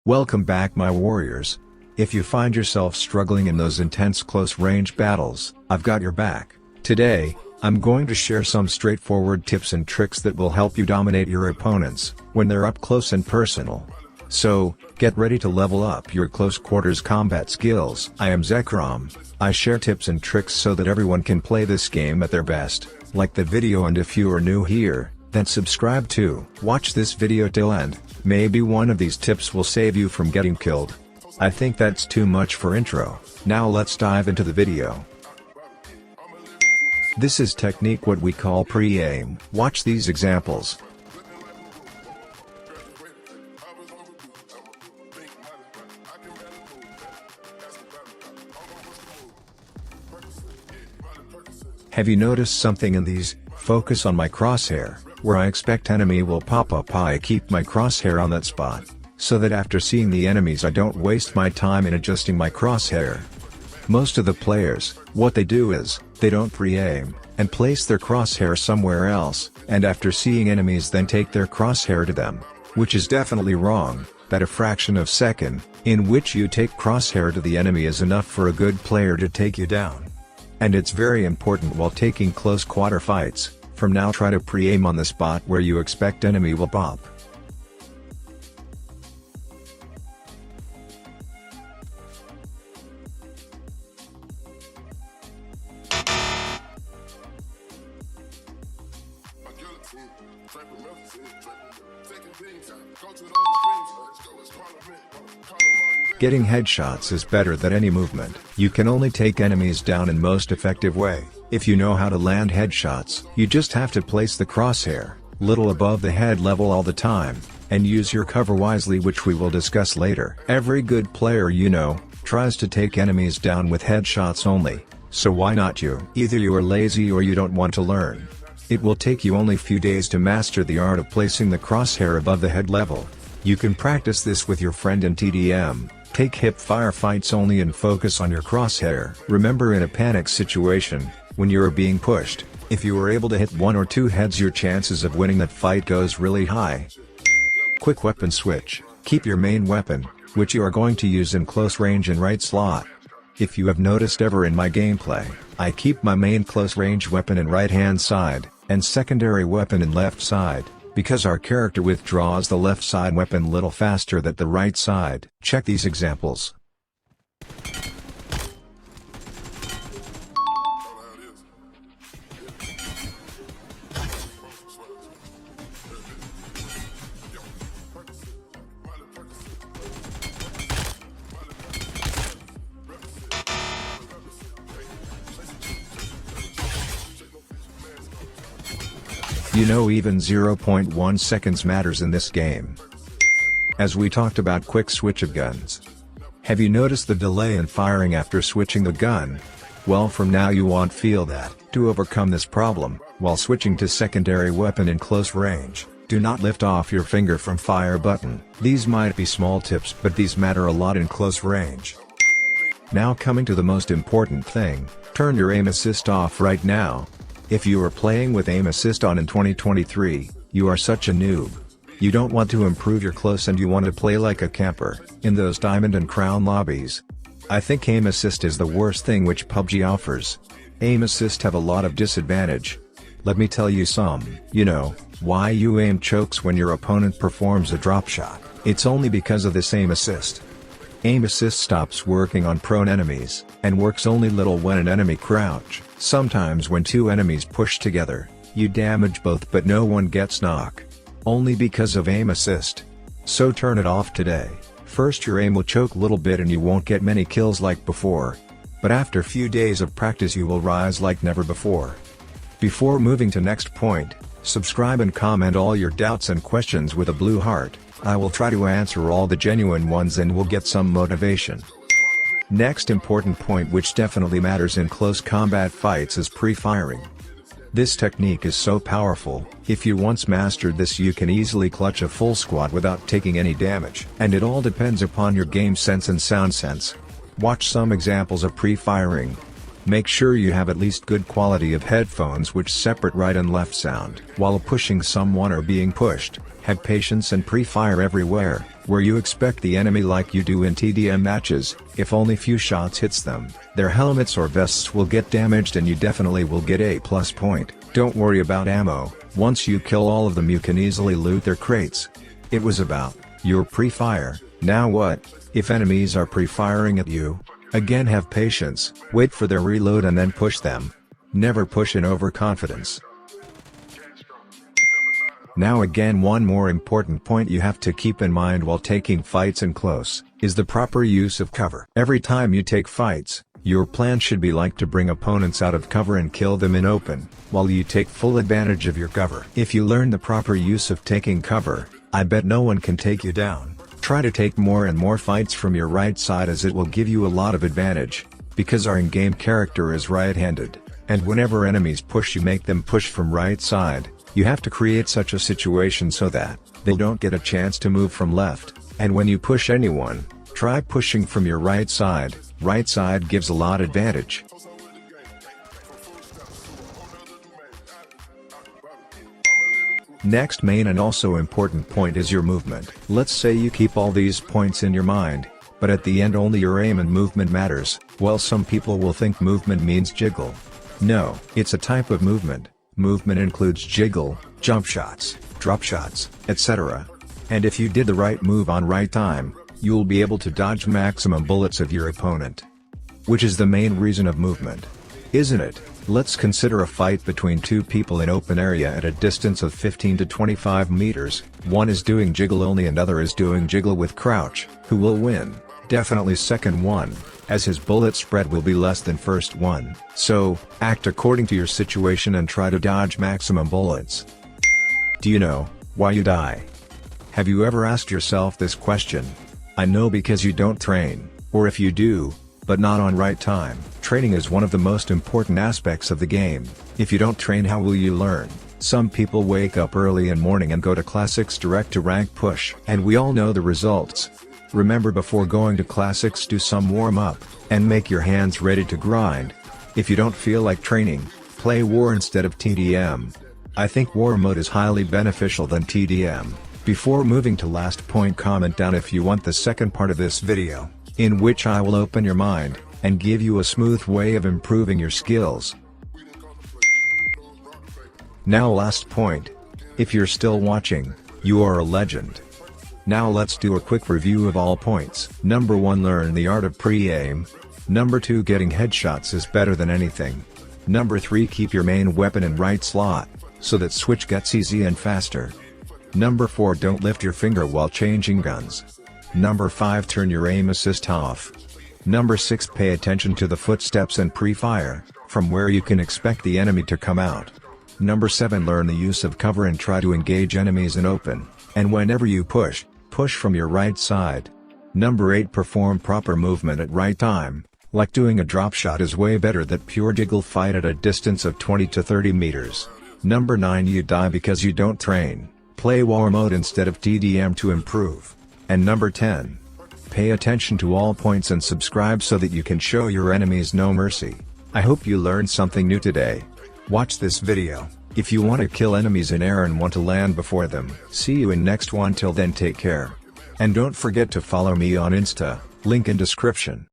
Welcome back my warriors. If you find yourself struggling in those intense close-range battles, I've got your back. Today, I'm going to share some straightforward tips and tricks that will help you dominate your opponents when they're up close and personal. So, get ready to level up your close-quarters combat skills. I am Zekrom. I share tips and tricks so that everyone can play this game at their best. Like the video, and if you are new here, then subscribe too. Watch this video till end. Maybe one of these tips will save you from getting killed. I think that's too much for intro. Now let's dive into the video. This is technique what we call pre-aim. Watch these examples. Have you noticed something in these? Focus on my crosshair. Where I expect enemy will pop up, I keep my crosshair on that spot, so that after seeing the enemies I don't waste my time in adjusting my crosshair. Most of the players, what they do is, they don't pre-aim, and place their crosshair somewhere else, and after seeing enemies then take their crosshair to them, which is definitely wrong. That a fraction of second, in which you take crosshair to the enemy is enough for a good player to take you down. And it's very important while taking close quarter fights. From now try to pre-aim on the spot where you expect enemy will pop. Getting headshots is better than any movement. You can only take enemies down in most effective way. If you know how to land headshots, you just have to place the crosshair little above the head level all the time, and use your cover wisely, which we will discuss later. Every good player tries to take enemies down with headshots only, so why not you? Either you are lazy or you don't want to learn. It will take you only few days to master the art of placing the crosshair above the head level. You can practice this with your friend in TDM. Take hip fire fights only and focus on your crosshair. Remember, in a panic situation, when you are being pushed, if you are able to hit one or two heads, your chances of winning that fight goes really high. Quick weapon switch. Keep your main weapon, which you are going to use, in close range and right slot. If you have noticed ever in my gameplay, I keep my main close range weapon in right hand side, and secondary weapon in left side, because our character withdraws the left side weapon little faster than the right side. Check these examples. Even 0.1 seconds matters in this game. As we talked about quick switch of guns. Have you noticed the delay in firing after switching the gun? Well, from now you won't feel that. To overcome this problem, while switching to secondary weapon in close range, do not lift off your finger from fire button. These might be small tips, but these matter a lot in close range. Now coming to the most important thing, turn your aim assist off right now. If you are playing with aim assist on in 2023, you are such a noob. You don't want to improve your close and you want to play like a camper, in those diamond and crown lobbies. I think aim assist is the worst thing which PUBG offers. Aim assist have a lot of disadvantage. Let me tell you some. Why you aim chokes when your opponent performs a drop shot. It's only because of this aim assist. Aim assist stops working on prone enemies, and works only little when an enemy crouch. Sometimes when two enemies push together, you damage both but no one gets knock. Only because of aim assist. So turn it off today. First your aim will choke little bit and you won't get many kills like before. But after few days of practice you will rise like never before. Before moving to next point, subscribe and comment all your doubts and questions with a blue heart. I will try to answer all the genuine ones and will get some motivation. Next important point which definitely matters in close combat fights is pre-firing. This technique is so powerful. If you once mastered this you can easily clutch a full squad without taking any damage. And it all depends upon your game sense and sound sense. Watch some examples of pre-firing. Make sure you have at least good quality of headphones which separate right and left sound. While pushing someone or being pushed, have patience and pre-fire everywhere, where you expect the enemy like you do in TDM matches. If only few shots hits them, their helmets or vests will get damaged and you definitely will get a plus point. Don't worry about ammo, once you kill all of them you can easily loot their crates. It was about your pre-fire. Now what? If enemies are pre-firing at you, again have patience, wait for their reload and then push them. Never push in overconfidence. Now again, one more important point you have to keep in mind while taking fights in close, is the proper use of cover. Every time you take fights, your plan should be like to bring opponents out of cover and kill them in open, while you take full advantage of your cover. If you learn the proper use of taking cover, I bet no one can take you down. Try to take more and more fights from your right side as it will give you a lot of advantage, because our in-game character is right-handed, and whenever enemies push you make them push from right side. You have to create such a situation so that they don't get a chance to move from left, and when you push anyone, try pushing from your right side. Right side gives a lot advantage. Next main and also important point is your movement. Let's say you keep all these points in your mind, but at the end only your aim and movement matters. Well, some people will think movement means jiggle. No, it's a type of movement. Movement includes jiggle, jump shots, drop shots, etc. And if you did the right move on right time, you'll be able to dodge maximum bullets of your opponent. Which is the main reason of movement, isn't it? Let's consider a fight between two people in open area at a distance of 15 to 25 meters. One is doing jiggle only and other is doing jiggle with crouch. Who will win? Definitely second one, as his bullet spread will be less than first one. So, act according to your situation and try to dodge maximum bullets. Do you know why you die? Have you ever asked yourself this question? I know, because you don't train, or if you do, but not on right time. Training is one of the most important aspects of the game. If you don't train, how will you learn? Some people wake up early in morning and go to classics direct to rank push, and we all know the results. Remember, before going to classics, do some warm-up, and make your hands ready to grind. If you don't feel like training, play war instead of TDM. I think war mode is highly beneficial than TDM. Before moving to last point, comment down if you want the second part of this video, in which I will open your mind, and give you a smooth way of improving your skills. Now last point. If you're still watching, you are a legend. Now let's do a quick review of all points. Number 1, learn the art of pre-aim. Number 2, getting headshots is better than anything. Number 3, keep your main weapon in right slot, so that switch gets easy and faster. Number 4, don't lift your finger while changing guns. Number 5, turn your aim assist off. Number 6, pay attention to the footsteps and pre-fire, from where you can expect the enemy to come out. Number 7, learn the use of cover and try to engage enemies in open, and whenever you push from your right side. Number 8, perform proper movement at right time, like doing a drop shot is way better than pure jiggle fight at a distance of 20 to 30 meters. Number 9, you die because you don't train, play war mode instead of TDM to improve. And number 10, pay attention to all points and subscribe so that you can show your enemies no mercy. I hope you learned something new today. Watch this video if you want to kill enemies in air and want to land before them. See you in next one. Till then, take care. And don't forget to follow me on Insta, link in description.